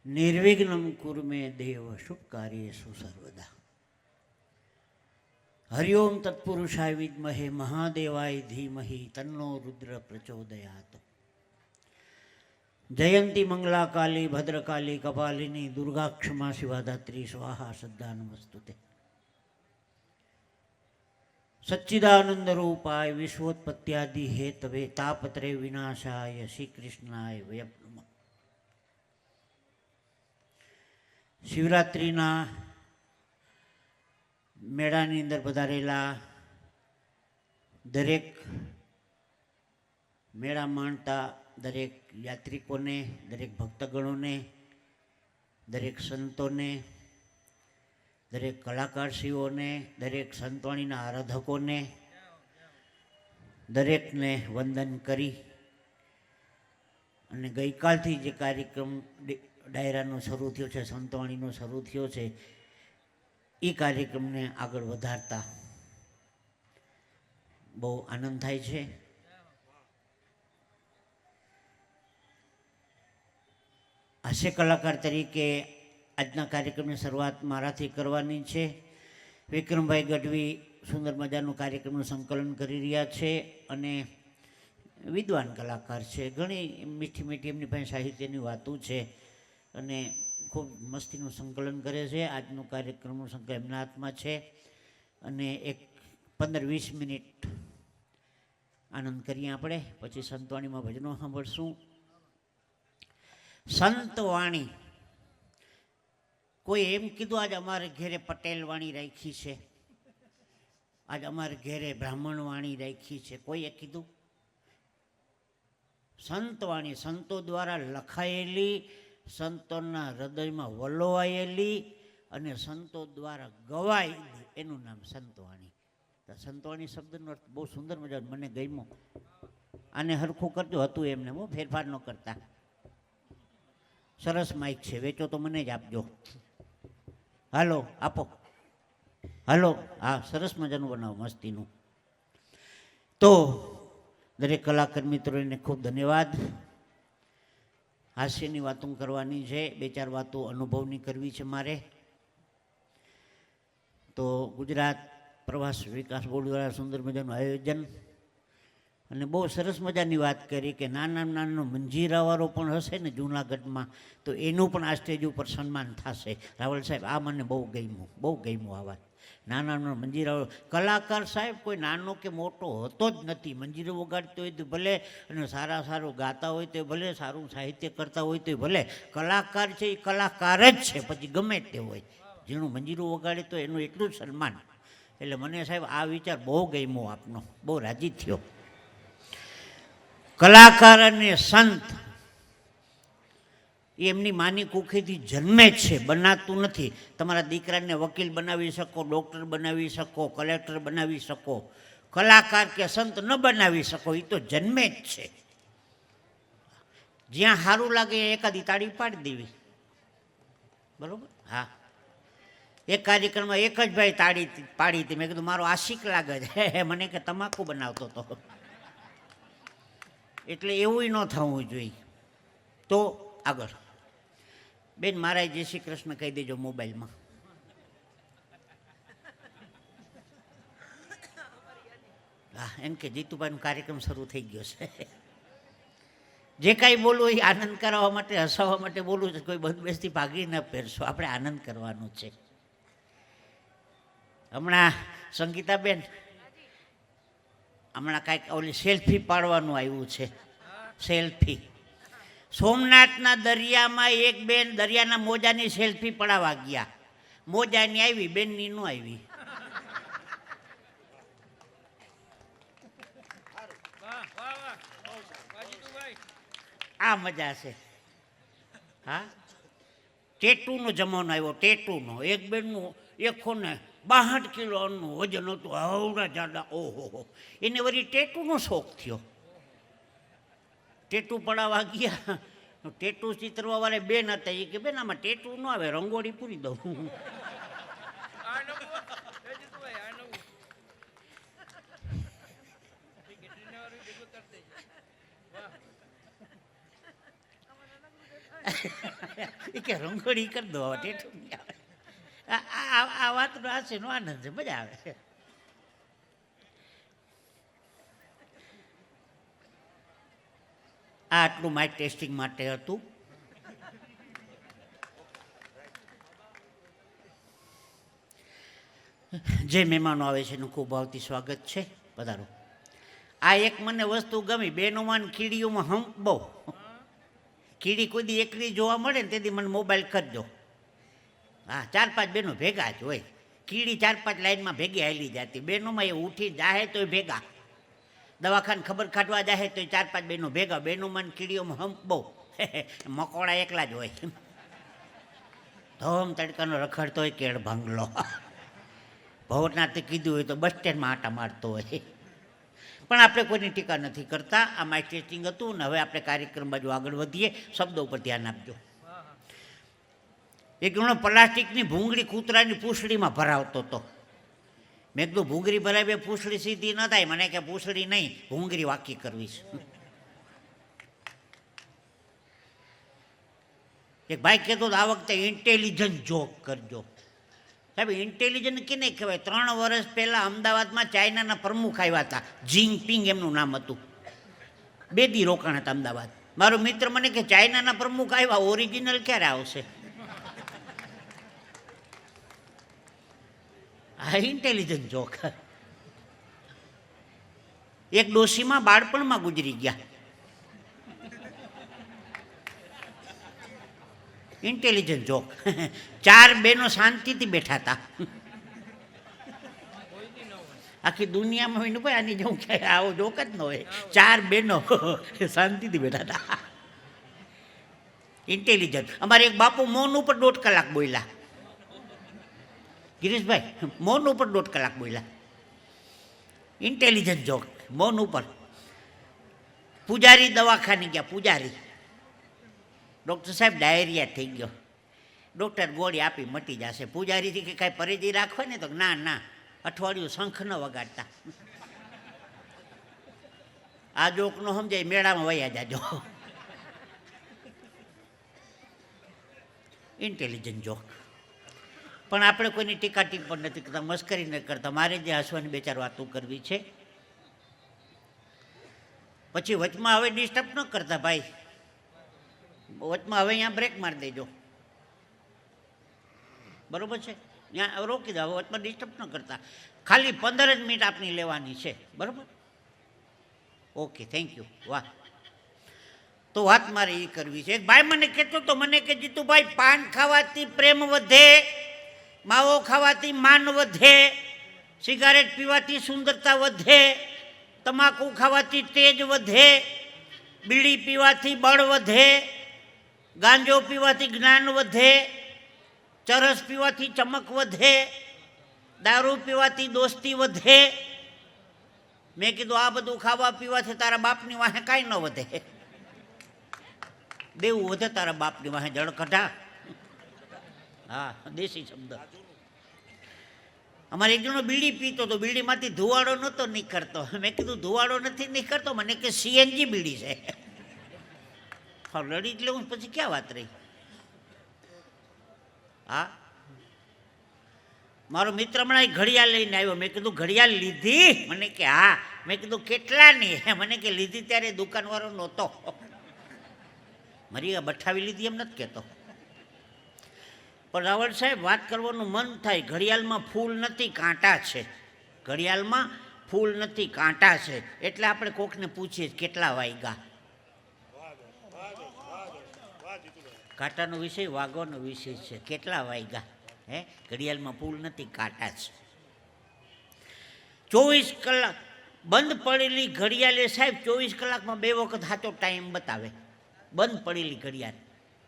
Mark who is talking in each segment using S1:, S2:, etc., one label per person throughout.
S1: निर्विघ्नं कुरु मे देव शुभ कार्येषु सर्वदा। हरिओम तत्पुरुषाय विद्महे महादेवाय धीमहि तन्नो रुद्र प्रचोदयात्। जयंती मंगला काली भद्रकाली कपालिनी दुर्गा क्षमा शिवा धात्री स्वाहा श्रद्धा नमस्तुते। सच्चिदानंद रूपाय विश्वोत्पत्त्यादि हेतवे तापत्रे विनाशाय श्री कृष्णाय वयं नमः। शिवरात्रिना मेळानी अंदर पधारेला दरेक मेळा माणता दरेक यात्रिकोने, दरेक भक्तगणोने, दरेक संतोने, दरेक कलाकारश्रीओने, दरेक संतवाणीना आराधकोने दरेकने वंदन करी अने गई कालथी जे कार्यक्रम डायरानो शरू थयो छे, संतवाणीनो शरू थयो छे, ई कार्यक्रमने आगळ वधारता बहु आनंद थाय छे। हास्य कलाकार तरीके आजना कार्यक्रमनी शरूआत माराथी करवानी छे। विक्रमभाई गढ़वी सुंदर मजानुं कार्यक्रमनुं संकलन करी रह्या छे अने विद्वान कलाकार छे। घणी मीठी मीठी एमनी पासे साहित्यनी वातो छे अने खूब मस्तीनुं संकलन करे छे। आजनुं कार्यक्रमनुं संकलन एमना हाथमां छे अने एक 15-20 मिनिट आनंद करीए आपणे, पछी संतवाणीमां भजनो सांभळशुं। संतवाणी कोई एम कीधुं आज अमारे घेरे पटेल वाणी राखी छे, आज अमारे घेरे ब्राह्मण वाणी राखी छे, कोई कीधुं? संतवाणी संतो द्वारा लखायेली, संतोना हृदय में वलोवायेली अने संतो द्वारा गवायेली एनु नाम संतवाणी। तो संतवाणी शब्दनो अर्थ बहुत सुंदर मजा मने गम्यो। आने हरखुं करजो हतुं एमने हूँ फेरफार न करता। सरस माइक छे, वेचो तो मने ज आपजो। हालो आपो, हालो हाँ सरस मजानुं बनावो मस्तीनुं। तो दरेक कलाकार मित्रोने खूब धन्यवाद। हास्यनी वातों करवानी छे, बे चार वातों अनुभवनी करवी छे मारे। तो गुजरात प्रवास विकास बोर्ड द्वारा सुंदर मजानुं आयोजन अने बहु सरस मजानी वात करी के नाना नानो मंजीरावाळो पण हशे ने जूनागढ़मां तो एनुं पण आ स्टेज पर सन्मान थशे। रावल साहेब आ मने बहु गम्युं आ वात। नाना नानो मंजीरावाळो कलाकार साहेब कोई नानो के मोटो होतो ज नथी। मंजीरो वगाड़तो होय तो भले अने सारा सारो गाता होय तो भले, सारूं साहित्य करता होय तो भले, कलाकार छे ए कलाकार ज छे, पछी गमे ते होय। जेनुं मंजीरो वगाड़े तो एनुं एटલું જ सन्मान। એટલે મને સાહેબ આ વિચાર બહુ ગમ્યો આપનો, બહુ રાજી થયો। कलाकार अने संत एमनी मानी कुखीथी जन्मे छे, बनातुं नथी। तमारा दीकराने वकील बनावी शको, डॉक्टर बनावी शको, कलेक्टर बनावी शको, कलाकार के संत न बनावी शको, ए तो जन्मे ज छे। ज्यां सारूं लागे एकादी ताड़ी पाड़ी देवी, बरोबर? हाँ, एक कार्यक्रम में एक ज भाई ताड़ी पाड़ी थी। मैं कीधुं मारो आशिक लागे छे, मने के तमाकू बनावतो तो। એટલે એવું ન થવું જોઈએ। તો આગળ બેન મારા જય શ્રી કૃષ્ણ કહી દેજો મોબાઈલમાં। હા એમ કે જીતુભાઈનો કાર્યક્રમ શરૂ થઈ ગયો છે। જે કાંઈ બોલવું એ આનંદ કરાવવા માટે, હસાવવા માટે બોલવું છે। કોઈ બંધબેસથી ભાગી ન પહેરશો, આપણે આનંદ કરવાનો છે। હમણાં સંગીતાબેન હમણાં કાંઈક ઓલી સેલ્ફી પાડવાનું આવ્યું છે। સેલ્ફી સોમનાથના દરિયામાં એક બેન દરિયાના મોજાની સેલ્ફી પડાવવા ગયા। મોજાની આવી, બેનની ન આવી। આ મજા છે। હા ટેટુનો જમાનો આવ્યો, ટેટુનો। એક બેનનું 162 કિલોનું વજન હતું, આવડા જાડા। ઓહો, એને વળી ટેટુનો શોખ થયો। ટેટુ પડાવવા ગયા, ટેટુ ચિતરવા વાળા બેન હતા। એ કે બેન આમાં ટેટુ ન આવે, રંગોળી પૂરી દઉં। એ કે રંગોળી કરી દો, હવે ટેઠું નહીં આવે. આ વાતનો હાસ્યનો આનંદ છે, મજા આવે. આ આટલું માઇક ટેસ્ટિંગ માટે હતું. જે મહેમાનો આવે છે એનું ખૂબ ભાવથી સ્વાગત છે, પધારો. આ એક મને વસ્તુ ગમી, બેનોમાં કીડીઓમાં હમ બહુ. કીડી કોઈ દી એકલી જોવા મળે ને તેથી મને મોબાઈલ કરજો. હા, 4-5 બહેનો ભેગા જ હોય. કીડી 4-5 લાઈનમાં ભેગી હાલી જતી, બહેનોમાં એ ઉઠી જાહે તોય ભેગા, દવાખાને ખબર કાઢવા જાહે તો 4-5 બહેનો ભેગા. બહેનોમાં કીડીઓમાં હમ બહુ. મકોડા એકલા જ હોય. ધોમ તડકાનો રખડતો હોય કેળ ભાંગલો. ભવનાથે કીધું હોય તો બસ સ્ટેન્ડમાં આટા મારતો હોય. પણ આપણે કોઈની ટીકા નથી કરતા. આ માઇક ટેસ્ટિંગ હતું ને હવે આપણે કાર્યક્રમ બાજુ આગળ વધીએ. શબ્દો ઉપર ધ્યાન આપજો. એક જણો પ્લાસ્ટિકની ભૂંગળી કૂતરાની પૂંછડીમાં ભરાવતો હતો. મેં કીધું ભૂંગળી ભરાવે પૂંછડી સીધી ન થાય. મને કે પૂંછડી નહીં, ભૂંગળી વાકી કરવી છે. એક ભાઈ કહેતો આ વખતે ઇન્ટેલિજન્ટ જોક કરજો. સાહેબ, ઇન્ટેલિજન્ટ કેને કહેવાય? 3 વર્ષ પહેલાં અમદાવાદમાં ચાઇનાના પ્રમુખ આવ્યા હતા, જિંગપિંગ એમનું નામ હતું. 2 દી રોકાણ હતા અમદાવાદ. મારો મિત્ર મને કે ચાઇનાના પ્રમુખ આવ્યા, ઓરિજિનલ ક્યારે આવશે? આ ઇન્ટેલિજન્ટ જોક. એક ડોશીમાં બાળપણમાં ગુજરી ગયા. Intelligent joke. 4 બહેનો શાંતિથી બેઠા હતા. આખી દુનિયામાં હોય ને કોઈ આની જેવું કે આવો જોક જ ન હોય. 4 બહેનો શાંતિથી બેઠા હતા. ઇન્ટેલિજન્ટ. અમારે એક બાપુ મૌન ઉપર 1.5 કલાક બોલ્યા. ગિરીશભાઈ, મૌન ઉપર 1.5 કલાક બોલ્યા. ઇન્ટેલિજન્ટ જોક, મૌન ઉપર. પૂજારી દવાખાને ગયા. પૂજારી, ડૉક્ટર સાહેબ ડાયરિયા થઈ ગયો. ડૉક્ટર ગોળી આપી મટી જશે. પૂજારીથી કે કાંઈ પરેજી રાખવા ને? તો ના ના, અઠવાડિયું શંખ ન વગાડતા. આ જોક નો સમજાય, મેળામાં વયા જાજો. Intelligent joke. પણ આપણે કોઈની ટીકા ટિપ્પણ નથી કરતા, મસ્કરી ન કરતા. મારે જે હસવાની 2-4 વાતો કરવી છે. પછી વચમાં હવે ડિસ્ટર્બ ન કરતા ભાઈ. વચમાં હવે અહીંયા બ્રેક મારી દેજો, બરોબર છે? ત્યાં રોકી દો. હવે વચમાં ડિસ્ટર્બ ન કરતા. ખાલી 15 જ મિનિટ આપની લેવાની છે, બરોબર? Okay, thank you. વાહ. તો વાત મારે એ કરવી છે. એક ભાઈ મને કહેતો તો, મને કે જીતુભાઈ, પાન ખાવાથી પ્રેમ વધે, માવો ખાવાથી માન વધે, સિગારેટ પીવાથી સુંદરતા વધે, તમાકુ ખાવાથી તેજ વધે, બીડી પીવાથી બળ વધે, ગાંજો પીવાથી જ્ઞાન વધે, ચરસ પીવાથી ચમક વધે, દારૂ પીવાથી દોસ્તી વધે. મેં કીધું આ બધું ખાવા પીવાથી તારા બાપની વાહે કાંઈ ન વધે. દેવું વધે તારા બાપની વાહે, જળ કઢા. હા, દેશી શબ્દ. અમારે એક જણો બીડી પીતો તો, બીડીમાંથી ધુવાડો નહોતો નીકળતો. મેં કીધું ધુવાડો નથી નીકળતો? મને કે સીએનજી બીડી છે. લડી જ લેવું, પછી ક્યાં વાત રહી? હા, મારો મિત્ર હમણાં ઘડિયાળ લઈને આવ્યો. મેં કીધું ઘડિયાળ લીધી? મને કે હા. મેં કીધું કેટલાની? મને કે લીધી ત્યારે દુકાનવાળો નહોતો. મારી બઠાવી લીધી એમ નથી કહેતો. પણ રાવળ સાહેબ, વાત કરવાનું મન થાય. ઘડિયાળમાં ફૂલ નથી, કાંટા છે. ઘડિયાળમાં ફૂલ નથી, કાંટા છે. એટલે આપણે કોકને પૂછીએ કેટલા વાગ્યા. કાંટાનો વિષય વાગવાનો વિષય છે. કેટલા વાગ્યા? હે, ઘડિયાળમાં ફૂલ નથી, કાંટા છે. 24 કલાક બંધ પડેલી ઘડિયાળે સાહેબ 24 કલાકમાં 2 વખત સાચો ટાઈમ બતાવે. બંધ પડેલી ઘડિયાળ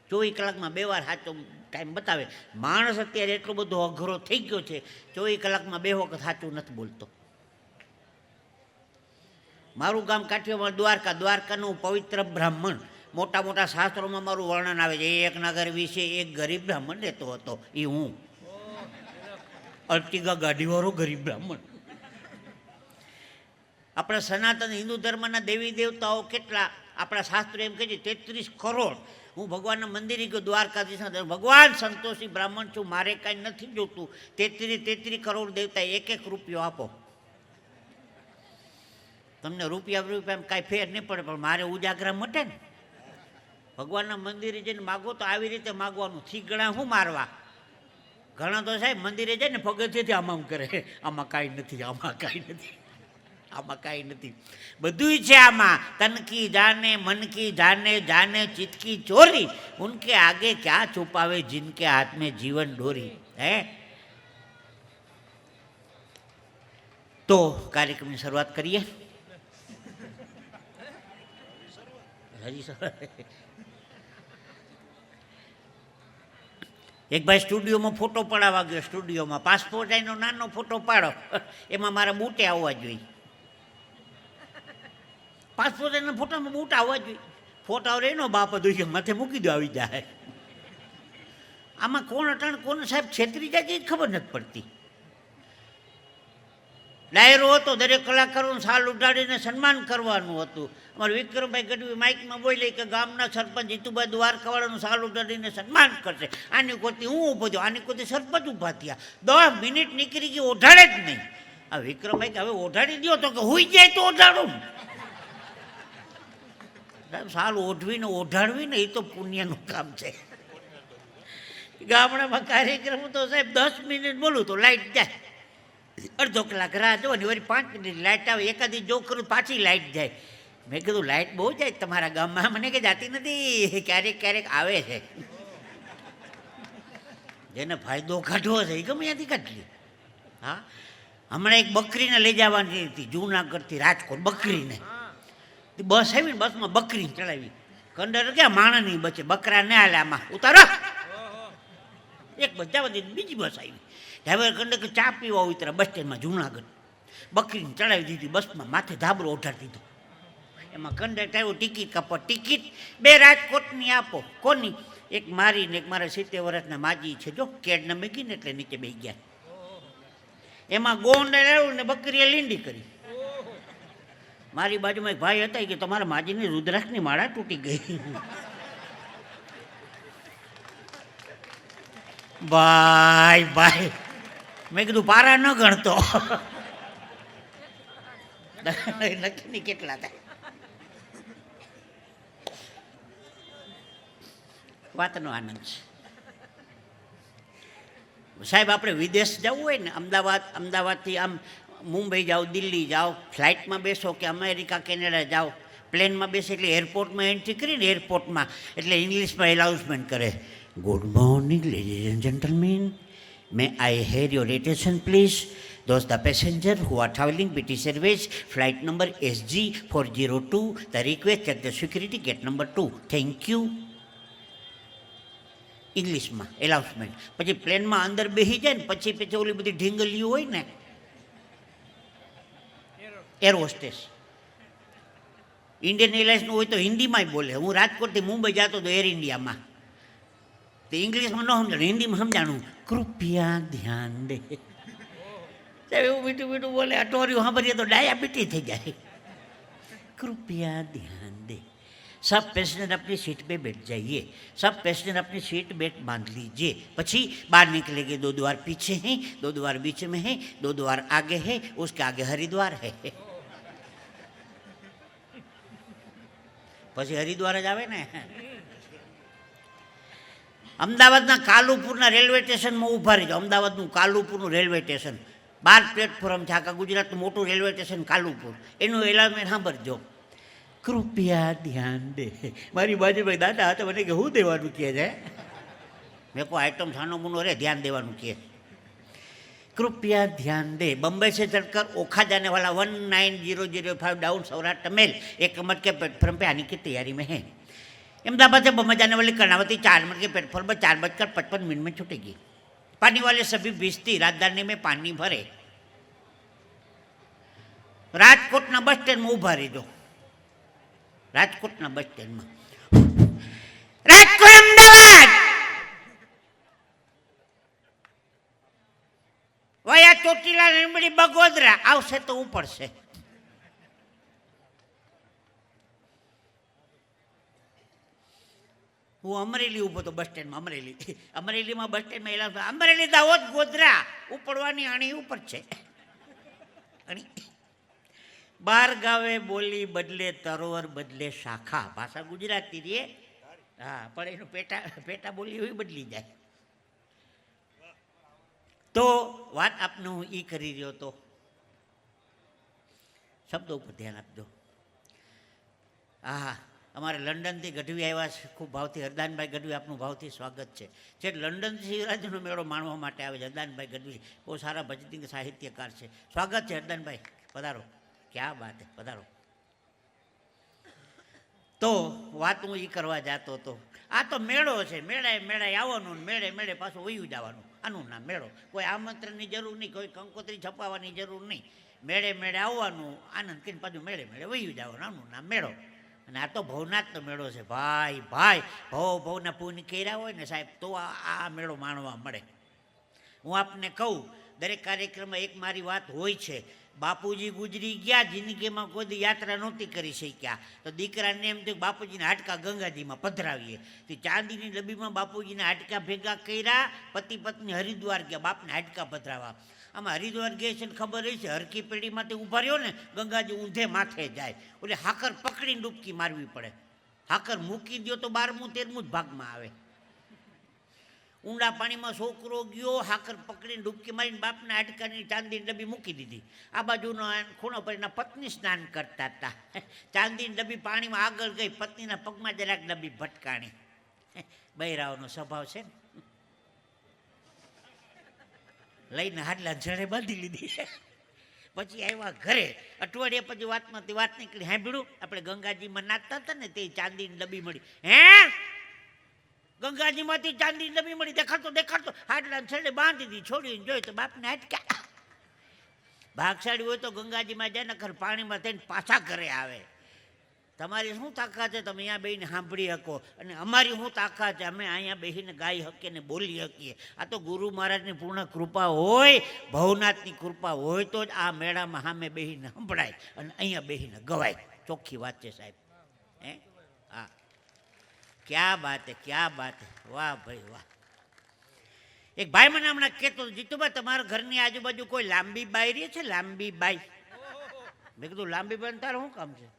S1: 24 કલાકમાં 2 વાર સાચો ટાઈમ બતાવે. માણસ અત્યારે એટલો બધો અઘરો થઈ ગયો છે, 24 કલાકમાં 2 વખત સાચું નથી બોલતો. મારું ગામ કાઠિયાવાડ દ્વારકા. દ્વારકાનું પવિત્ર બ્રાહ્મણ. મોટા મોટા શાસ્ત્રોમાં મારું વર્ણન આવે છે. એક નગર વિશે એક ગરીબ બ્રાહ્મણ રહેતો હતો. એ હું, અર્ટિગા ગાડીવાળો ગરીબ બ્રાહ્મણ. આપણા સનાતન હિન્દુ ધર્મના દેવી દેવતાઓ કેટલા આપણા શાસ્ત્રો એમ કહે છે 33 કરોડ. હું ભગવાનના મંદિરે ગયો દ્વારકાધીશના, ભગવાન સંતોષી બ્રાહ્મણ છું, મારે કાંઈ નથી જોતું, 33 કરોડ દેવતા એક રૂપિયો આપો. તમને રૂપિયા કાંઈ ફેર નહીં પડે, પણ મારે ઉજાગરા મટે ને. ભગવાનના મંદિરે જઈને માગો તો આવી રીતે માગવાનું, થીગણા શું મારવા. ઘણા તો સાહેબ મંદિરે જાય ને પગથિયેથી આમ કરે, આમાં કાંઈ નથી, આમાં કાંઈ નથી, આમાં કાંઈ નથી. બધું છે આમાં. તન કી જાને, મન કી જાને, જાને ચિત્ત કી ચોરી, ઉનકે આગે ક્યાં છુપાવે જિનકે હાથ में जीवन डोरी. હે તો કાર્યક્રમની શરૂઆત કરીએ. એક ભાઈ સ્ટુડિયોમાં ફોટો પડાવવા ગયો, સ્ટુડિયોમાં પાસપોર્ટ એનો નાનો ફોટો પાડો, એમાં મારા બૂટે આવવા જોઈએ. પાસપોર્ટ એના ફોટામાં બૂટ આવવા જોઈએ. ફોટા એનો બાપ હતું માથે મૂકી દો આવી જાય. આમાં કોણ અટાણ કોણ સાહેબ છેતરી જાય એ ખબર નથી પડતી. ડાયરો હતો, દરેક કલાકારોનું સાલ ઉડાડીને સન્માન કરવાનું હતું. અમારે વિક્રમભાઈ ગઢવી માઇકમાં બોલી કે ગામના સરપંચ જીતુભાઈ દ્વારકાવાળાનું સાલ ઉડાડીને સન્માન કરશે. આની કોતી હું ઊભો થયો, આની કોતી સરપંચ ઊભા થયા. 10 મિનિટ નીકળી ગઈ, ઓઢાડે જ નહીં. આ વિક્રમભાઈ કે હવે ઓઢાડી દો, તો કે હુઈ જાય તો ઓઢાડું. સાલ ઓઢવીને ઓઢાડવીને એ તો પુણ્યનું કામ છે. ગામડામાં કાર્યક્રમ તો સાહેબ 10 મિનિટ બોલું તો લાઈટ જાય, અડધો કલાક રાહ જો ને વળી 5 મિનિટ લાઇટ આવે, એકાદી જો કરું પાછી લાઇટ જાય. મેં કીધું લાઇટ બહુ જાય તમારા ગામમાં? મને કે જાતી નથી, ક્યારેક ક્યારેક આવે છે. જેને ફાયદો કાઢવો છે એ ગમે ત્યાંથી કાઢી. હા, હમણાં એક બકરીને લઈ જવાની હતી જૂનાગઢથી રાજકોટ. બકરીને બસ આવી ને બસમાં બકરીને ચડાવી. કંડક્ટર ક્યાં માણસ નહીં બચે, બકરા ને હાલે આમાં ઉતારો. એક બસ જવા દે, બીજી બસ આવી. ડ્રાઈવર કંડક્ટર ચા પીવા ઉતરા બસ સ્ટેન્ડમાં જૂનાગઢ. બકરીને ચડાવી દીધી બસમાં, માથે ધાબળો ઓઢાડી દીધો. એમાં કંડક્ટર આવ્યો, ટિકિટ કાપો. ટિકિટ 2 રાજકોટની આપો. કોની? એક મારી ને એક મારા 70 વર્ષના માજી છે, જો કેડને મૂકીને એટલે નીચે બેસી ગયા. એમાં ગોંડ આવ્યું ને બકરીએ લીંડી કરી. મારી બાજુમાં એક ભાઈ હતા કે તમારા માજીની રુદ્રાક્ષની માળા તૂટી ગઈ. ભાઈ ભાઈ મેં કીધું પારા ન ગણતો, નક્કી કેટલા થાય. વાતનો આનંદ છે સાહેબ. આપણે વિદેશ જવું હોય ને, અમદાવાદથી આમ મુંબઈ જાઓ, દિલ્હી જાઓ, ફ્લાઇટમાં બેસો કે અમેરિકા કેનેડા જાઓ, પ્લેનમાં બેસે એટલે એરપોર્ટમાં એન્ટ્રી કરીને એરપોર્ટમાં એટલે ઇંગ્લિશમાં એનાઉન્સમેન્ટ કરે, good morning ladies and gentleman, may I hear your attention please? Those the passenger who are traveling British Airways flight number SG402, the request check the security gate number 2. Thank you. ઇંગ્લિશમાં announcement. પછી પ્લેનમાં અંદર બેસી જાય ને પછી ઓલી બધી ઢીંગલીઓ હોય ને, એર હોસ્ટેસ ઇન્ડિયન એરલાઇન્સનું હોય તો હિન્દીમાં બોલે. હું રાજકોટથી મુંબઈ જતો હતો એર ઇન્ડિયામાં, તો ઇંગ્લિશમાં ન સમજાણું, હિન્દીમાં સમજાણું, કૃપયા ધ્યાન દે. એવું મીઠું મીઠું બોલે, અટોરિયું સાંભળીએ તો ડાયાબિટીસ થઈ જાય. કૃપયા ધ્યાન દે. सब पैसेंजर अपनी सीट पे बैठ जाइए, सब पैसेंजर अपनी सीट बेल्ट बांध लीजिए. પછી बाहर निकलेंगे, 2 द्वार पीछे हैं, 2 द्वार बीच में है, 2 द्वार आगे है, उसके आगे हरिद्वार है. પછી હરિદ્વાર જ આવે ને. અમદાવાદના કાલુપુરના રેલવે સ્ટેશનમાં ઊભા રહીજો. અમદાવાદનું કાલુપુરનું રેલવે સ્ટેશન 12 પ્લેટફોર્મ છે. આખા ગુજરાતનું મોટું રેલવે સ્ટેશન કાલુપુર. એનું એલાર્મેન્ટ સાંભળજો, કૃપયા ધ્યાન દે. મારી બાજુભાઈ દાદા હતા, મને કે હું દેવાનું કહે છે. મેં કોઈ આઈટમ છાનો મુનો રે, ધ્યાન દેવાનું કહે. कृपया ध्यान दे. बम्बई से चढ़कर ओखा जाने वाला 19005 डाउन सौराष्ट्र मेल 1 नंबर के प्लेटफॉर्म पे आने की तैयारी में है. अहमदाबाद से बम्बई जाने वाली कर्णावती 4 नंबर के प्लेटफॉर्म पर 4:55 में छूटेगी. पानी वाले सभी भिजती राजधानी में पानी भरे. રાજકોટના બસ સ્ટેન્ડમાં ઊભા રહેજો. રાજકોટના બસ સ્ટેન્ડમાં, રાજકોટ અમદાવાદ વયા ચોટીલા લીંબડી બગોદરા આવશે તો ઉપડશે. હું અમરેલી ઊભો તો બસ સ્ટેન્ડમાં, અમરેલીમાં બસ સ્ટેન્ડમાં એલા અમરેલી દાહોદ ગોધરા ઉપડવાની અણી ઉપર છે અણી. બાર ગાવે બોલી બદલે તરોવર બદલે શાખા, ભાષા ગુજરાતી રે, હા, પણ એનું પેટા બોલી એવી બદલી જાય. તો વાત આપને હું એ કરી રહ્યો તો, શબ્દો ઉપર ધ્યાન આપજો. હા, અમારે લંડનથી ગઢવી આવ્યા છે, ખૂબ ભાવથી હરદાનભાઈ ગઢવી, આપનું ભાવથી સ્વાગત છે. જે લંડનથી શિવરાજનો મેળો માણવા માટે આવે છે હરદાનભાઈ ગઢવી, બહુ સારા ભજનિક સાહિત્યકાર છે. સ્વાગત છે હરદાનભાઈ, પધારો. ક્યાં વાત હે, પધારો. તો વાત હું એ કરવા જતો હતો. આ તો મેળો છે, મેળાએ આવવાનું, મેળે પાછું વયું જવાનું, આનું નામ મેળો. કોઈ આમંત્રણની જરૂર નહીં, કોઈ કંકોત્રી છપાવવાની જરૂર નહીં. મેળે આવવાનું, આનંદ કરીને પાછું મેળે વયું જવાનું, આનું નામ મેળો. અને આ તો ભવનાથનો મેળો છે ભાઈ. ભવના પુણ્ય કર્યા હોય ને સાહેબ, તો આ મેળો માણવા મળે. હું આપને કહું, દરેક કાર્યક્રમમાં એક મારી વાત હોય છે. બાપુજી ગુજરી ગયા, જિંદગીમાં કોઈ યાત્રા નહોતી કરી શક્યા, તો દીકરાને એમ થયું બાપુજીના હાડકા ગંગાજીમાં પધરાવીએ. તો ચાંદીની ડબ્બીમાં બાપુજીના હાડકા ભેગા કર્યા, પતિ પત્ની હરિદ્વાર ગયા બાપને હાડકા પધરાવા. આમાં હરિદ્વાર ગયા છે ને ખબર રહી છે, હરકી પેઢીમાંથી ઊભા રહ્યો ને, ગંગાજી ઊંધે માથે જાય, એટલે હાકર પકડીને ડૂબકી મારવી પડે. હાકર મૂકી દો તો 12મું 13મું જ ભાગમાં આવે. ઊંડા પાણીમાં છોકરો ગયો, હાકર પકડીને ડૂબકી મારીને બાપના હાડકાની ચાંદીની ડબ્બી મૂકી દીધી. આ બાજુનો ખૂણો પર એના પત્ની સ્નાન કરતા હતા. ચાંદીની ડબ્બી પાણીમાં આગળ ગઈ, પત્નીના પગમાં જરાક ડબ્બી ભટકાણી. બૈરાઓનો સ્વભાવ છે ને, લઈને હાડલા જડે બાંધી લીધી. પછી આવ્યા ઘરે, અઠવાડિયા પછી વાતમાંથી વાત નીકળી, સાંભળ્યું આપણે ગંગાજીમાં નાચતા હતા ને, તે ચાંદીની ડબ્બી મળી. હે, ગંગાજીમાંથી ચાંદીની ડબ્બી મળી, દેખાડતો હાડલા છેડે બાંધી દીધી. છોડીને જોઈ તો બાપને હાડકા. ભાગશાળી હોય તો ગંગાજીમાં જાય ને, ખર પાણીમાં થઈને પાછા ઘરે આવે. તમારી શું તાકાત છે, તમે અહીંયા બેહીને સાંભળી શકો, અને અમારી શું તાકાત છે, અમે અહીંયા બેસીને ગાઈ શકીએ ને બોલી શકીએ. આ તો ગુરુ મહારાજની પૂર્ણ કૃપા હોય, ભવનાથની કૃપા હોય તો જ આ મેળામાં સામે બેસીને સંભળાય અને અહીંયા બેસીને ગવાય. ચોખ્ખી વાત છે સાહેબ. હે, હા, ક્યાં બાત હે, ક્યાં બાત હે, વાહ ભાઈ વાહ. એક ભાઈ મને હમણાં કહેતો, જીતુભાઈ તમારા ઘરની આજુબાજુ કોઈ લાંબી બાઈ રહે છે? લાંબી બાઈ. મેં કીધું લાંબી બાઈ તારું શું કામ છે?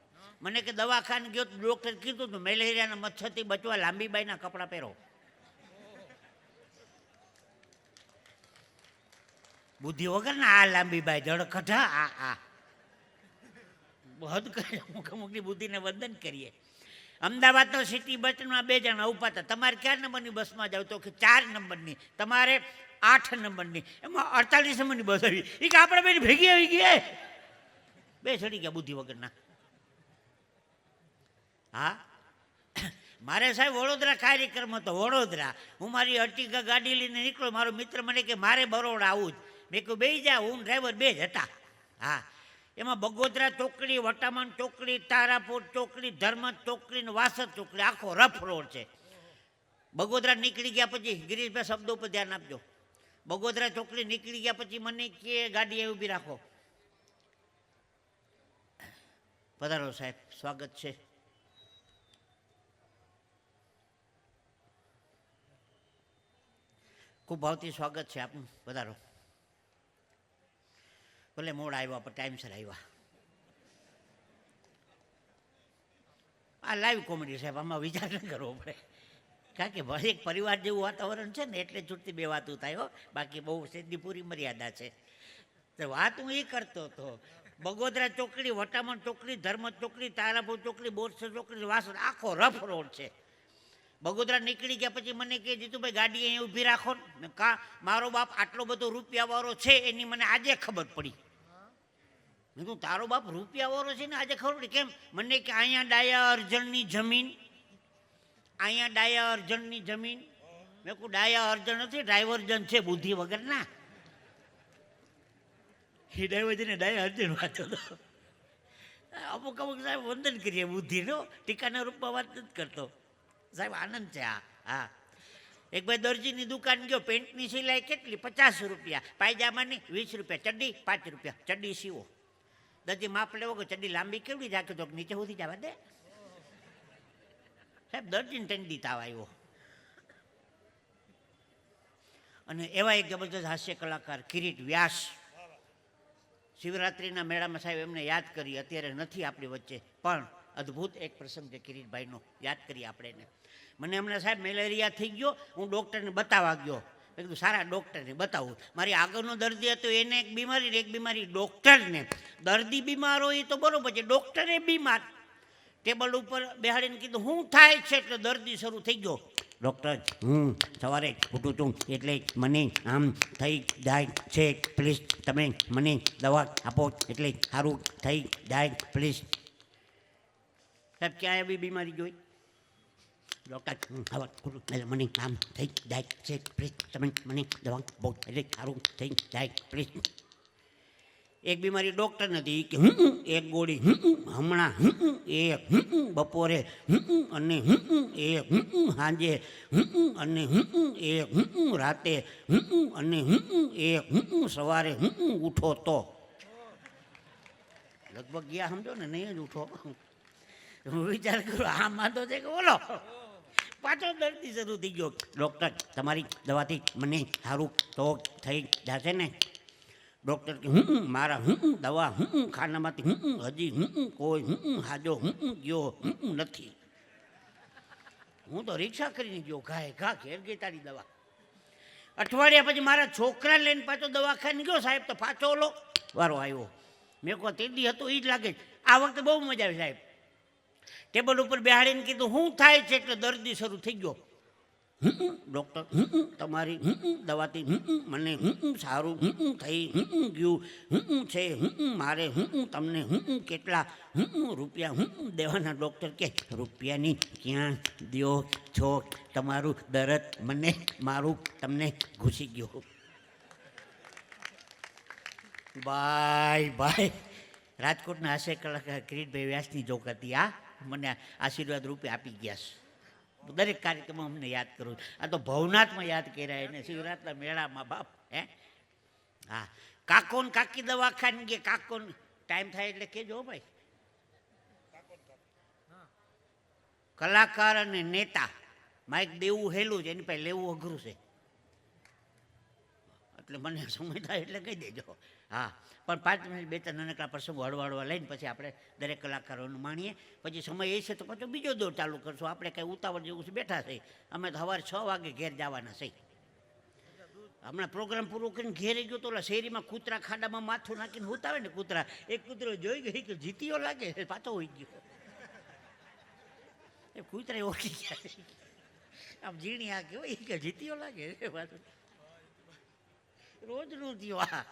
S1: મને કે દવાખાને ગયો તો ડૉક્ટર કીધું હતું મેલેરિયાના મચ્છરથી બચવા લાંબી બાઈના કપડાં પહેરો. બુદ્ધિ વગર ના આ લાંબી બાઈ જડખઠા આ હદ કરે. અમુકની બુદ્ધિને વંદન કરીએ. અમદાવાદનો સિટી બસમાં 2 જણા ઉભા હતા. તમારે ક્યાં નંબરની બસમાં જાવ? તો કે 4 નંબરની. તમારે 8 નંબરની. એમાં 48 નંબરની બસ આવી. એ કે આપણે બેન ભેગી આવી ગયા, 2 ચડી ગયા બુદ્ધિ વગરના. હા, મારે સાહેબ વડોદરા કાર્યક્રમ હતો, વડોદરા. હું મારી અર્ટિગા ગાડી લઈને નીકળ્યો. મારો મિત્ર મને કે મારે બરોડા આવું જ. મેં કહ્યું બેસી જા, હું ડ્રાઈવર 2 જ હતા. હા, એમાં બગોદરા ચોકડી, વટામણ ચોકડી, તારાપુર ચોકડી, ધર્મજ ચોકડી ને વાસદ ચોકડી, આખો રફ રોડ છે. બગોદરા નીકળી ગયા પછી, ગિરીશભાઈ શબ્દો પર ધ્યાન આપજો, બગોદરા ચોકડી નીકળી ગયા પછી મને કે ગાડી ઊભી રાખો. પધારો સાહેબ, સ્વાગત છે. ખૂબ ભાવથી સ્વાગત છે આપનું, પધારો. ભલે મોડ આવ્યા પણ ટાઈમસર આવ્યા. આ લાઈવ કોમેડી સાહેબ, આમાં વિચાર ન કરવો પડે, કારણ કે એક પરિવાર જેવું વાતાવરણ છે ને, એટલે છૂટતી 2 વાતો થાય હો, બાકી બહુ સીધી પૂરી મર્યાદા છે. તો વાત હું એ કરતો હતો, બગોદરા ચોકડી, વટામણ ચોકડી, ધર્મજ ચોકડી, તારાપુર ચોકડી, બોરસદ ચોકડી, વાસદ, આખો રફ રોડ છે. બગોદરા નીકળી ગયા પછી મને કહે જીતુભાઈ ગાડી અહીંયા ઊભી રાખો ને. કા મારો બાપ આટલો બધો રૂપિયાવાળો છે એની મને આજે ખબર પડી. મેં કહ્યું તારો બાપ રૂપિયાવાળો છે ને આજે ખબર પડી કેમ? મને કે અહીંયા ડાયા અર્જણની જમીન, અહીંયા ડાયા અર્જણની જમીન. મેં કહું ડાયા અર્જણ નથી, ડ્રાઈવરજન છે બુદ્ધિ વગરના. એ ડ્રાઈવરજને ડાયા અર્જણ વાંચો તો અમુક સાહેબ વંદન કરીએ બુદ્ધિનો, ટીકાના રૂપમાં વાત નથી કરતો સાહેબ, આનંદ છે. હા, એક ભાઈ દરજીની દુકાન ગયો, પેન્ટની સિલાઈ કેટલી? 50 રૂપિયા, પાયજામાની 20 રૂપિયા, ચડ્ડી 5 રૂપિયા, ચડ્ડી સીવો. દરજી માપ લેવો કે ચડ્ડી લાંબી કેવડી રાખે તો નીચે સુધી જવા દે. સાહેબ દર્દીને ઠંડી તાવ આવ્યો. અને એવા એક જબરદસ્ત હાસ્ય કલાકાર કિરીટ વ્યાસ, શિવરાત્રિના મેળામાં સાહેબ એમને યાદ કરી, અત્યારે નથી આપણી વચ્ચે, પણ અદ્ભુત એક પ્રસંગ છે કિરીટભાઈનો, યાદ કરીએ આપણે એને. મને હમણાં સાહેબ મેલેરિયા થઈ ગયો, હું ડૉક્ટરને બતાવવા ગયો. મેં કીધું સારા ડૉક્ટરને બતાવું. મારી આગળનો દર્દી હતો એને એક બીમારી ડૉક્ટરને. દર્દી બીમાર હોય તો બરોબર છે, ડૉક્ટરે બીમાર. ટેબલ ઉપર બેહાડીને કીધું શું થાય છે, એટલે દર્દી શરૂ થઈ ગયો. ડૉક્ટર, હું સવારે ઉઠું છું એટલે મને આમ થઈ જાય છે, પ્લીઝ તમે મને દવા આપો એટલે સારું થઈ જાય પ્લીઝ. સાહેબ ક્યાં એવી બીમારી જોઈ? ડૉક્ટર, મને આમ થઈ જાય છે પ્લીઝ તમે મને દવા આપો એટલે સારું થઈ જાય પ્લીઝ. એક બીમારી ડૉક્ટર નથી કે એક ગોળી હમણાં એક બપોરે અને એક સાંજે અને એક રાતે અને એક સવારે ઉઠો તો. લગભગ ગયા સમજો ને, નહીં જ ઉઠો. હું વિચાર કરું આમાં તો છે કે બોલો પાછો દર્દી શરૂ થઈ ગયો. ડૉક્ટર, તમારી દવાથી મને સારું તો થઈ જશે ને? ડૉક્ટર કે મારા દવા ખાનામાંથી હજી કોઈ હાજો ગયો નથી. હું તો રિક્ષા કરીને ગયો, ઘા ઘેર ગઈ તારી દવા. અઠવાડિયા પછી મારા છોકરાને લઈને પાછો દવાખાને ગયો સાહેબ, તો પાછો ઓલો વારો આવ્યો. મેં કહો તેદી હતો એ જ લાગે. આ વખતે બહુ મજા આવી સાહેબ. ટેબલ ઉપર બેહાડીને કીધું શું થાય છે, એટલે દર્દી શરૂ થઈ ગયો. ડૉક્ટર, તમારી દવાથી મને સારું થઈ ગયું છે, મારે તમને કેટલા રૂપિયા દેવાના? ડૉક્ટર કે રૂપિયાની ક્યાં દ્યો છો, તમારું દર્દ મને મારું તમને ઘૂસી ગયો. બાય રાજકોટના હાસ્ય કલાકાર કિરીટભાઈ વ્યાસની જોક હતી. આ મને આશીર્વાદ રૂપે આપી ગયા છે. દરેક કાર્યક્રમમાં અમને યાદ કરું. આ તો ભવનાથમાં યાદ કર્યા એને, શિવરાત્રિના મેળામાં બાપ. હા, કાકોન કાકી દવાખાને કે કાકોન ટાઈમ થાય એટલે કેજો ભાઈ. કલાકાર અને નેતા માઇક દેવું હેલું છે, એની પાસે લેવું અઘરું છે, એટલે મને સમય થાય એટલે કહી દેજો. હા, પણ 5 મિનિટ 2-3 નાનકડા પ્રસંગો હળવા લઈને પછી આપણે દરેક કલાકારોનું માણીએ. પછી સમય એ છે તો પાછો બીજો દોર ચાલુ કરશું. આપણે કંઈ ઉતાવળ જેવું છે બેઠા છે. અમે તો સવારે 6 વાગે ઘેર જવાના છે. હમણાં પ્રોગ્રામ પૂરો કરીને ઘેરે ગયો તો ઓલા શેરીમાં કૂતરા ખાડામાં માથું નાખીને ઉતાવે ને કૂતરા, એક કૂતરો જોઈ ગઈ કે જીતીયો લાગે, પાછો હોઈ ગયો. એ કૂતરા ઓળખી ગયા, આમ ઝીણી આ કેવો કે જીતીયો લાગે પાછું. રોજનું થયું આ.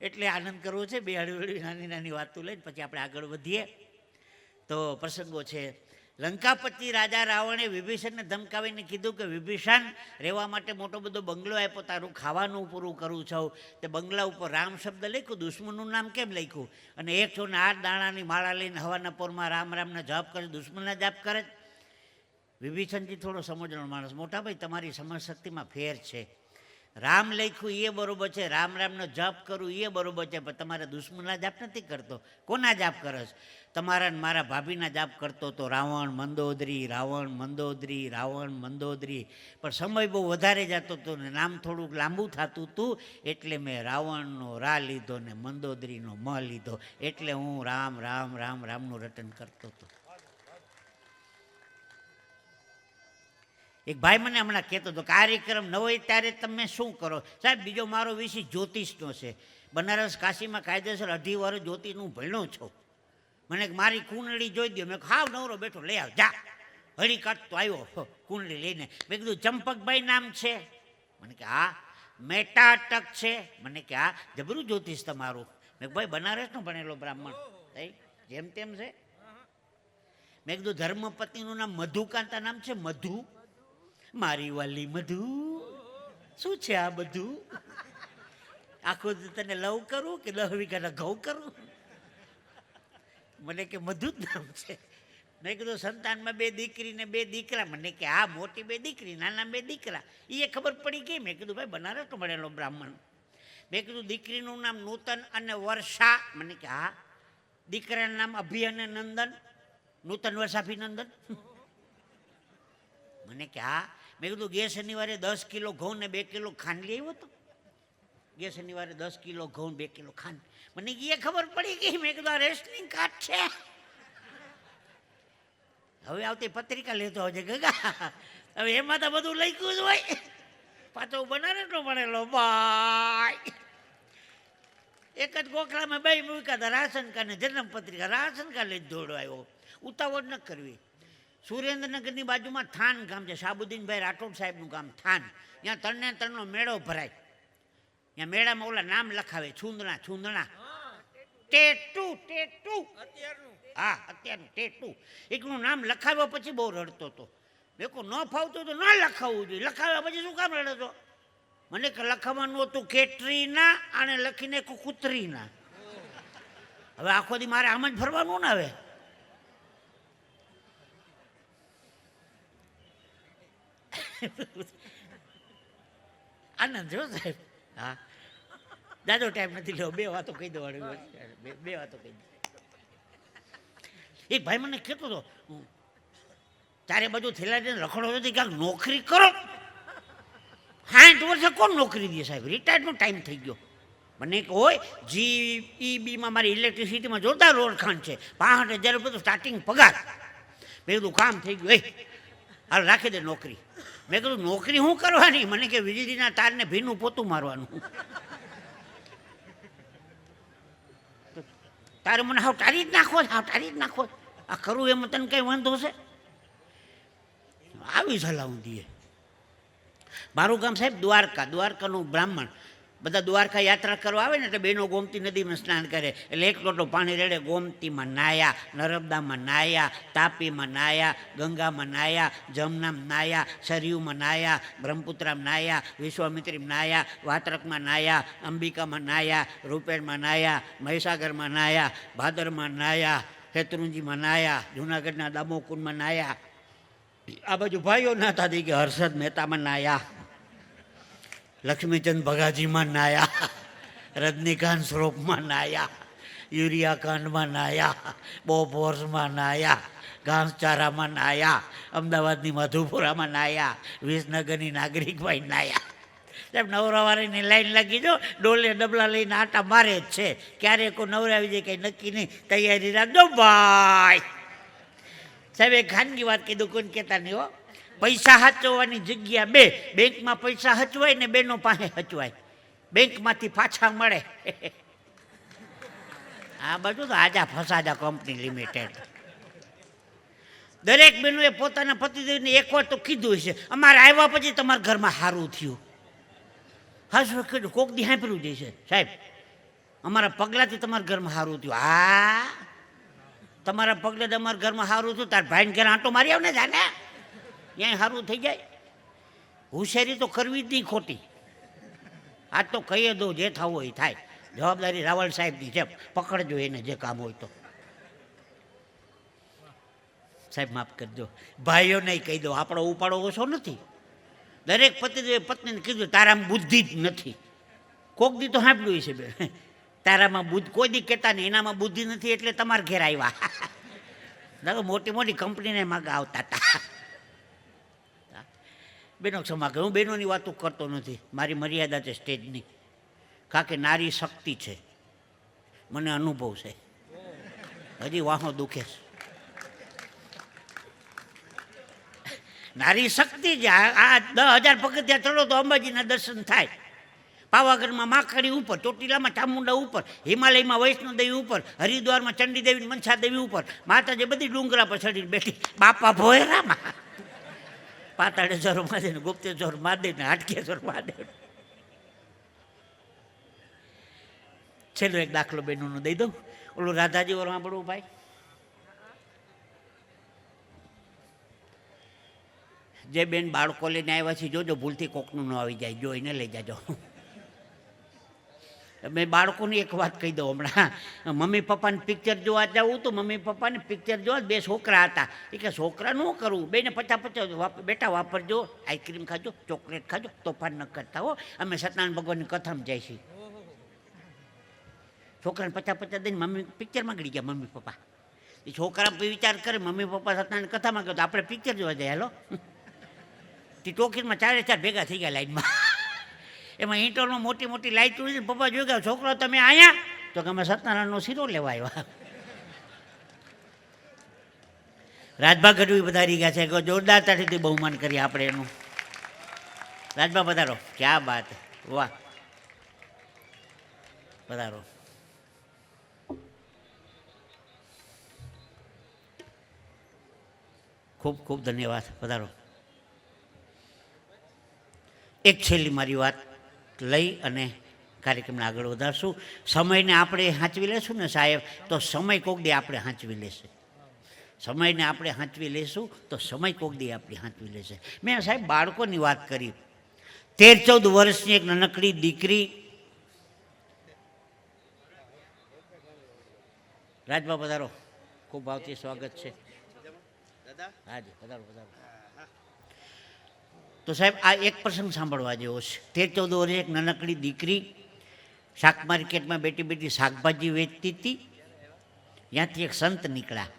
S1: એટલે આનંદ કરવો છે. બે હળવી નાની વાતો લઈને પછી આપણે આગળ વધીએ. તો પ્રસંગો છે. લંકાપતિ રાજા રાવણે વિભીષણને ધમકાવીને કીધું કે વિભીષણ, રહેવા માટે મોટો બધો બંગલો આપ્યો, તારું ખાવાનું પૂરું કરું છું. તે બંગલા ઉપર રામ શબ્દ લખ્યું, દુશ્મનનું નામ કેમ લખ્યું? અને 108 દાણાની માળા લઈને હવાના પોરમાં રામ રામના જાપ કરે, દુશ્મનના જાપ કરે. વિભીષણજી થોડો સમજણો માણસ, મોટા ભાઈ તમારી સમજ શક્તિમાં ફેર છે. રામ લખ્યું એ બરોબર છે, રામ રામનો જાપ કરું એ બરોબર છે, પણ તમારા દુશ્મનના જાપ નથી કરતો. કોના જાપ કરસ? તમારા ને મારા ભાભીના જાપ કરતો તો રાવણ મંદોદરી, રાવણ મંદોદરી, રાવણ મંદોદરી. પણ સમય બહુ વધારે જતો હતો ને નામ થોડુંક લાંબુ થતું હતું, એટલે મેં રાવણનો રા લીધો ને મંદોદરીનો મ લીધો, એટલે હું રામ રામ રામ રામનું રટન કરતો હતો. એક ભાઈ મને હમણાં કહેતો હતો, કાર્યક્રમ ન હોય ત્યારે તમે શું કરો? સાહેબ, બીજો મારો વિષય જ્યોતિષનો છે. બનારસ કાશીમાં કાયદેસર 2.5 વર્ષ જ્યોતિષનું ભણ્યો છો. મને મારી કુંડળી જોઈ દો. મેં હાવ નવરો બેઠો, લઈ આવ જા. હળી કાઢતો આવ્યો કુંડળી લઈને. મેં કીધું ચંપકભાઈ નામ છે? મને કે હા. મેટાટક છે? મને કે હા. જબરું જ્યોતિષ તમારું. મેં ભાઈ બનારસનો ભણેલો બ્રાહ્મણ, જેમ તેમ છે. મેં કીધું ધર્મપત્નીનું નામ મધુકાંતા નામ છે? મધુ? મારી વાલી મધુ, શું છે આ બધું? આખું તને લવ કરું કે 10 વીઘાના ઘઉં કરું? મને કે મધુ જ નામ છે. મેં કીધું સંતાનમાં 2 દીકરી ને 2 દીકરા? મને કે હા, મોટી 2 દીકરી, નાના 2 દીકરા. એ ખબર પડી ગઈ. મેં કીધું ભાઈ બનારસનો ભણેલો બ્રાહ્મણ. મેં કીધું દીકરીનું નામ નૂતન અને વર્ષા? મને કે હા. દીકરાનું નામ અભિ અને નંદન? નૂતન વર્ષ અભિનંદન. મને કે હા. મેં કીધું ગે શનિવારે 10 કિલો ઘઉં ને 2 કિલો ખાંડ લઈ આવ્યો હતો. ગે શનિવારે 10 કિલો ઘઉં 2 કિલો ખાંડ. મને એ ખબર પડી ગઈ. મેં કીધું આ રેશનિંગ કાર્ડ છે. હવે આવતી પત્રિકા લેતો આવજે ગગા. હવે એમાં તો બધું લખ્યું જ હોય. પાછો બનાવે તો ભણેલો ભાઈ. એક જ ગોખલામાં બે મૂક્યા હતા, રાશન કાર્ડ ને જન્મ પત્રિકા. રાશન કાર્ડ લઈ દોડો આવ્યો. ઉતાવળ ન કરવી. સુરેન્દ્રનગરની બાજુમાં થાન ગામ છે, સાબુદ્દીનભાઈ રાઠોડ સાહેબનું ગામ થાન. ત્યાં તરને તરનો મેળો ભરાય. ત્યાં મેળામાં ઓલા નામ લખાવે, છુંદણા છુંદણા. Tattoo tattoo. હા, અત્યારનું ટેટુ. એકનું નામ લખાવ્યા પછી બહુ રડતો હતો. મેં કહું ન ફાવતું તો ન લખાવવું જોઈએ. લખાવ્યા પછી શું કામ રડતો? મને લખાવાનું હતું કેટરીના, અને લખીને કુતરીના. હવે આખો દી મારે આમ જ ફરવાનું ને. હવે આનંદ જો સાહેબ. હા, દાદો ટાઈમ નથી લેવો. બે વાતો કહી દો. બે વાતો કહી દો. એક ભાઈ મને કહેતો હતો, ચારે બાજુ થેલા રખડો નથી, ક્યાંક નોકરી કરો. 60 વર્ષે કોણ નોકરી દે સાહેબ? રિટાયર્ડનો ટાઈમ થઈ ગયો. મને હોય GEBમાં મારી ઇલેક્ટ્રિસિટીમાં જોરદાર ઓળખાણ છે. 65,000 રૂપિયા સ્ટાર્ટિંગ પગાર. મેં કીધું કામ થઈ ગયું. હાલ રાખી દે નોકરી. મેં કીધું નોકરી શું કરવાની? મને કે વીજળીના તારને ભીનું પોતું મારવાનું. તારે મને હાવ ટારી જ નાખો, હાવ ટારી જ નાખો. આ ખરું એમ તને કઈ વાંધો છે? આવી સલાહ દઈએ. મારું ગામ સાહેબ દ્વારકા. દ્વારકાનું બ્રાહ્મણ. બધા દ્વારકા યાત્રા કરવા આવે ને એટલે બહેનો ગોમતી નદીમાં સ્નાન કરે. એટલે એક લોટો પાણી રેડે. ગોમતીમાં નાયા, નર્મદામાં નાયા, તાપીમાં નાયા, ગંગામાં નાયા, જમનામાં નાયા, સરયુમાં નાયા, બ્રહ્મપુત્રામાં નાયા, વિશ્વામિત્રીમાં નાયા, વાત્રકમાં નાયા, અંબિકામાં નાયા, રૂપેણમાં નાયા, મહીસાગરમાં નાયા, ભાદરમાં નાયા, શેત્રુંજીમાં નાયા, જૂનાગઢના દામોકુંડમાં નાયા. આ બાજુ ભાઈઓ નાતા હતી કે હર્ષદ મહેતામાં નાયા, લક્ષ્મીચંદ ભગાજીમાં નાયા, રજનીકાંત શ્રોપમાં નાયા, યુરિયા કાંડમાં નાયા, બોફોર્સમાં નાયા, ઘાસચારામાં નાયા, અમદાવાદની મધુપુરામાં નાયા, વિસનગરની નાગરિકભાઈ નાયા. સાહેબ નવરાવાળીની લાઈન લાગી જો, ડોલે ડબલા લઈને આટા મારે જ છે. ક્યારે કોઈ નવરાવી જાય કંઈ નક્કી નહીં. તૈયારી રાખજો ભાઈ. સાહેબ એક ખાનગી વાત કીધું, કોઈને કહેતા નહીં હો. પૈસા હચવવાની જગ્યા બે. બેંકમાં પૈસા હચવાય ને બેનો પાસે હચવાય. બેંકમાંથી પાછા મળે. આ બધું તો આજા ફસાજા કંપની લિમિટેડ. દરેક બહેનોએ પોતાના પતિદેવને એકવાર તો કીધું હશે, અમારે આવ્યા પછી તમારા ઘરમાં સારું થયું. હા કીધું, કોક દી સાંભળ્યું જશે સાહેબ, અમારા પગલાથી તમારા ઘરમાં સારું થયું. હા, તમારા પગલે તમારા ઘરમાં સારું થયું. તાર ભાઈને ઘરે આંટો મારી આવ ને જાને, ત્યાં સારું થઈ જાય. હોશિયારી તો કરવી જ નહીં ખોટી. આજ તો કહીએ દો, જે થવું હોય થાય. જવાબદારી રાવલ સાહેબની છે, પકડજો એને જે કામ હોય તો. સાહેબ માફ કરજો, ભાઈઓને કહી દો, આપણો ઉપાડો ઓછો નથી. દરેક પત્નીને કીધું, તારામાં બુદ્ધિ જ નથી. કોક દી તો સાંભળ્યું છે બે, તારામાં બુદ્ધિ કોઈ દી કહેતા નહીં, એનામાં બુદ્ધિ નથી એટલે તમારા ઘેર આવ્યા. મોટી મોટી કંપનીને માગા આવતા હતા. બેનો ક્ષમા કરે, હું બહેનોની વાતો કરતો નથી. મારી મર્યાદા છે સ્ટેજની. કારણ કે નારી શક્તિ છે, મને અનુભવ છે. હજી વાહો દુખે છે. નારી શક્તિ છે. આ 10,000 પગથિયા ચડો તો અંબાજીના દર્શન થાય. પાવાગઢમાં માખડી ઉપર, ચોટીલામાં ચામુંડા ઉપર, હિમાલયમાં વૈષ્ણોદેવી ઉપર, હરિદ્વારમાં ચંડીદેવી મનસા દેવી ઉપર, માતાજી બધી ડુંગરા પર ચડીને બેઠી. બાપા ભોયરામાં પાતાળેશ્વર મહાદેવ, ગુપ્તેશ્વર મહાદેવ ને હાટકેશ્વર મહાદેવ. છેલ્લો એક દાખલો બહેનોનો દઈ દઉં. ઓલું રાધાજી વાળું સાંભળવું ભાઈ. જે બેન બાળકો લઈને આવ્યા છે, જોજો ભૂલથી કોકનું ન આવી જાય, જોઈને લઈ જાજો. મેં બાળકોની એક વાત કહી દઉં. હમણાં મમ્મી પપ્પાને પિક્ચર જોવા જવું તો મમ્મી પપ્પાને પિક્ચર જોવા 2 છોકરા હતા. એ કે છોકરા ન કરવું, બેને 50-50 બેટા વાપરજો, આઈસ્ક્રીમ ખાજો, ચોકલેટ ખાજો, તોફાન ન કરતા હો, અમે સત્યનારાયણ ભગવાનની કથામાં જાય છીએ. છોકરાને 50-50 દઈને મમ્મી પિક્ચરમાં ગળી ગયા મમ્મી પપ્પા. એ છોકરા વિચાર કરે મમ્મી પપ્પા સત્યનારાયણ કથામાં કહ્યું આપણે પિક્ચર જોવા જાય હાલો. તે ટોકીમાં 4 ભેગા થઈ ગયા લાઈનમાં. એમાં ઇન્ટરનો મોટી મોટી લાઈટ ઉડી પપ્પા જોઈ ગયા છોકરો તમે અહીંયા તો કે અમે સત્યનારાયણનો શીરો લેવા આવ્યા. રાજભા ગઢવી પધારી ગયા છે જોરદાર તારીથી બહુમાન કરીએ આપણે એનું. રાજભા પધારો. ક્યાં બાત, વાહ, પધારો. ખૂબ ખૂબ ધન્યવાદ, પધારો. એક છેલ્લી મારી વાત લઈ અને કાર્યક્રમને આગળ વધારશું. સમયને આપણે સાચવી લેશું ને સાહેબ તો સમય કોક દી આપણે સાચવી લેશે. સમયને આપણે સાચવી લેશું તો સમય કોક દી આપણી સાચવી લેશે. મેં સાહેબ બાળકોની વાત કરી. 13-14 વર્ષની એક નાનકડી દીકરી. રાજભા પધારો. ખૂબ ભાવથી સ્વાગત છે. હાજી પધારો પધારો. તો સાહેબ આ એક પ્રસંગ સાંભળવા જેવો છે. 13-14 વર્ષે એક નાનકડી દીકરી શાક માર્કેટમાં બેઠી બેઠી શાકભાજી વેચતી હતી. ત્યાંથી એક સંત નીકળ્યા.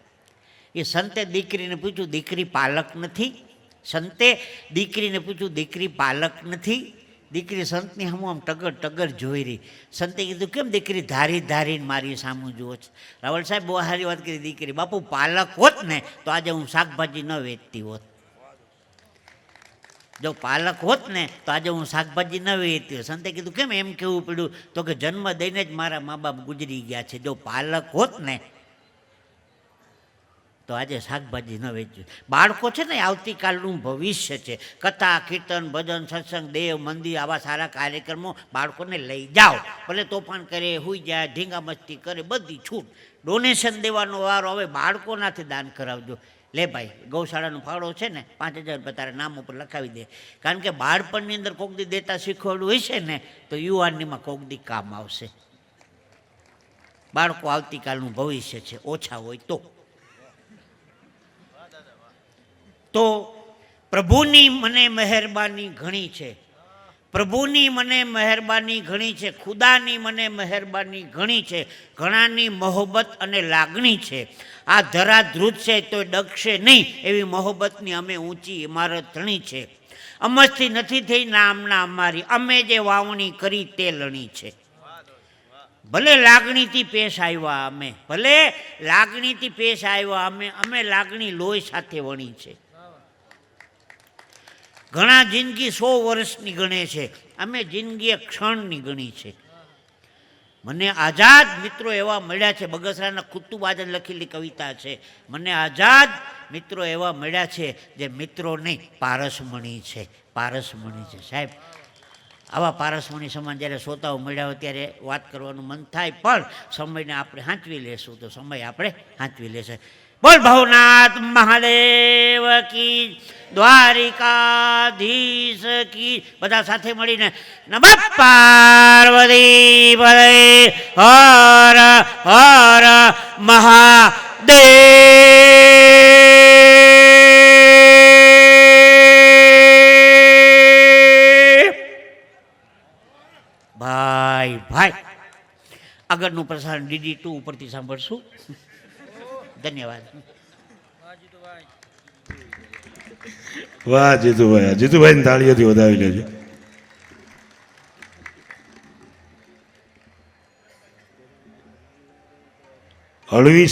S1: એ સંતે દીકરીને પૂછ્યું દીકરી પાલક નથી? સંતે દીકરીને પૂછ્યું દીકરી પાલક નથી? દીકરી સંતની સામું આમ ટગર ટગર જોઈ રહી. સંતે કીધું કેમ દીકરી ધારી ધારીને મારી સામું જુઓ છે? રાવલ સાહેબ બહુ સારી વાત કરી. દીકરી બાપુ પાલક હોત ને તો આજે હું શાકભાજી ન વેચતી હોત. જો પાલક હોત ને તો આજે હું શાકભાજી ન વેચતી હોત. સંતે કીધું કેમ એમ કેવું પડ્યું? તો કે જન્મ દઈને જ મારા મા બાપ ગુજરી ગયા છે. જો પાલક હોત ને તો આજે શાકભાજી ન વેચ્યું. બાળકો છે ને આવતીકાલનું ભવિષ્ય છે. કથા કીર્તન ભજન સત્સંગ દેવ મંદિર આવા સારા કાર્યક્રમો બાળકોને લઈ જાઓ. ભલે તોફાન કરે, હુઈ જાય, ઢીંગા મસ્તી કરે, બધી છૂટ. ડોનેશન દેવાનો વારો હવે બાળકોનાથી દાન કરાવજો. લે ભાઈ ગૌશાળાનો ફાળો છે ને 5,000 રૂપિયા તારા નામ ઉપર લખાવી દે. કારણ કે બાળપણની અંદર કોક દી દેતા શીખવાડવું હોય છે ને તો યુવાનીમાં કોક દી કામ આવશે. બાળકો આવતીકાલનું ભવિષ્ય છે, ઓછા હોય તો પ્રભુની મને મહેરબાની ઘણી છે. પ્રભુની મને મહેરબાની ઘણી છે. ખુદાની મને મહેરબાની ઘણી છે. ઘણાની મોહબ્બત અને લાગણી છે. આ ધરા ધ્રુજ છે તો ડગશે નહીં એવી મોહબ્બતની અમે ઊંચી ઇમારત ધણી છે. અમસ્થી નથી થઈ નામના અમારી, અમે જે વાવણી કરી તે લણી છે. ભલે લાગણીથી પેશ આવ્યા અમે, ભલે લાગણીથી પેશ આવ્યા અમે લાગણી લોહી સાથે વણી છે. ઘણા જિંદગી 100 વર્ષની ગણે છે, અમે જિંદગી એક ક્ષણની ગણી છે. મને આઝાદ મિત્રો એવા મળ્યા છે. બગસરાના કુતુબ આઝાદ લખેલી કવિતા છે. મને આઝાદ મિત્રો એવા મળ્યા છે જે મિત્રો નહીં પારસમણી છે. પારસમણી છે સાહેબ. આવા પારસમણી સમાન જ્યારે શ્રોતાઓ મળ્યા હોય ત્યારે વાત કરવાનું મન થાય, પણ સમયને આપણે સાચવી લેશું તો સમય આપણે સાચવી લેશે. બોલ ભવનાથ મહાદેવ કી, દ્વારિકાધીશ કી. બધા સાથે મળીને નમઃ પાર્વતી પદે હર હર મહાદેવ. ભાઈ ભાઈ આગળનું પ્રસારણ DD2 ઉપરથી સાંભળશું. ધન્યવાદ.
S2: વાહ જીતુભાઈ, જીતુભાઈને તાળીઓથી વધાવી લેજો. હળવી